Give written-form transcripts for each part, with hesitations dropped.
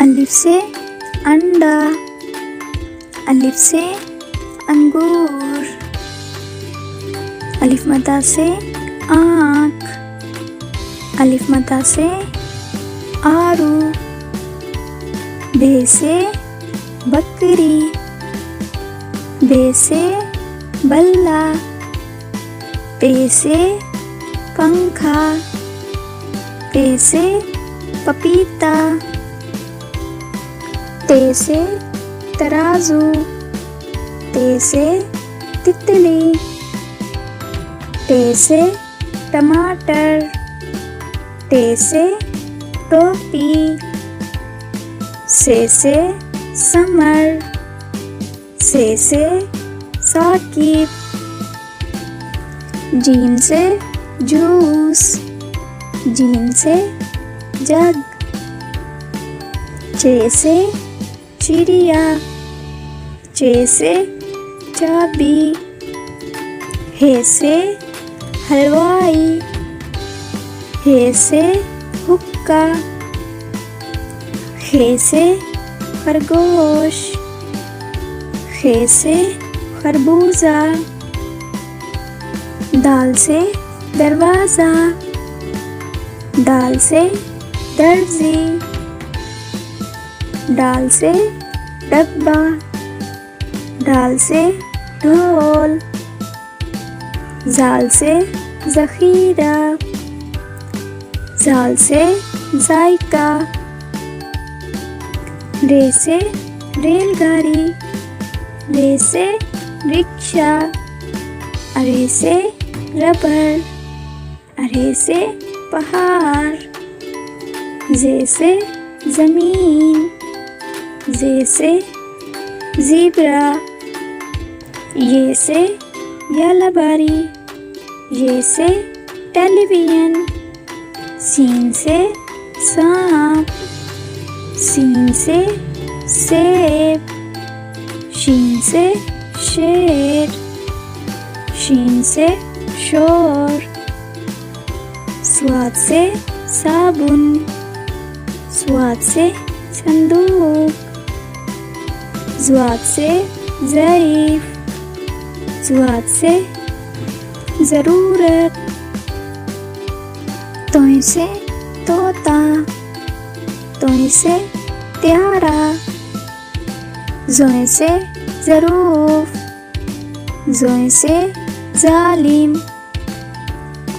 अलिफ से अंडा, अलिफ से अंगूर, अलिफ मद्दा से आँख, अलिफ मद्दा से आरू, बे से बकरी, बे से बल्ला, पे से पंखा, पे से पपीता, ते से तराजू, ते से तितली, टे से टमाटर, टे से टोपी, से समर, से साकिब, जीम से जूस, जीम से जग, चे से चिड़िया, चे से चाबी, हे से हलवाई, हे से हुक्का, खे से खरगोश, खे से खरबूजा, दाल से दरवाज़ा, दाल से दर्जी, डाल से डब्बा, डाल से ढोल, जाल से ज़ख़ीरा, जाल से जायका, रे से रेलगाड़ी, रे से रिक्शा, अरे से रबर, अरे से पहाड़, जे से ज़मीन, जे से ज़ीब्रा, ये से यालाबारी, ये से टेलीविज़न, सीन से सांप, सीन से सेब, शीन से शेर, शीन से शोर, स्वाद से साबुन, स्वाद से संदूक, ज़्वाद से ज़रीफ़, ज़्वाद से ज़रूरत, तोय से तोता, तोय से प्यारा, ज़ोय से ज़रूफ़, ज़ोय से ज़ालिम,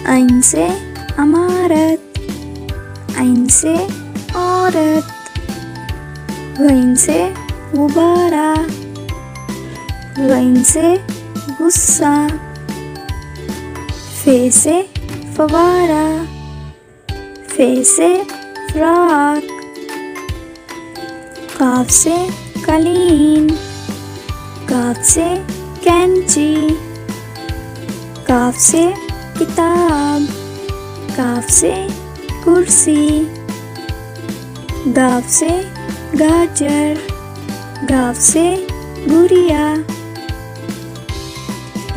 ऐन से अमारत, ऐन से औरत, गैन से गुब्बारा, गैन से गुस्सा, फे से फवारा, फे से फ्रॉक, काफ से कालीन, काफ से कैंची, काफ से किताब, काफ से कुर्सी, गाफ से गाजर, गाफ से गुड़िया,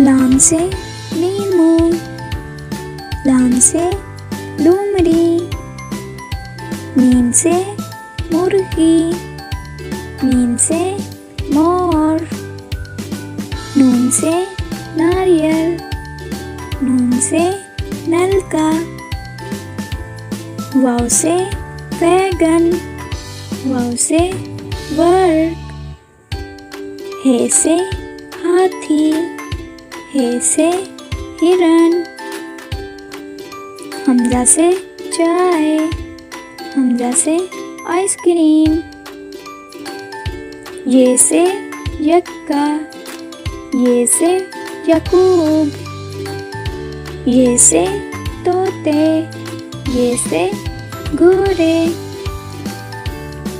लाम से नींबू, लाम से लूमड़ी, मीम से मुर्गी, मीम से मोर, नून से नारियल, नून से नलका, वाव से वैगन, वाव से वर्क, हे से हाथी, हे से हिरन, हमजा से चाय, हमजा से आइसक्रीम, ये से यक्का, ये से यकूब, ये से तोते, ये से घोड़े।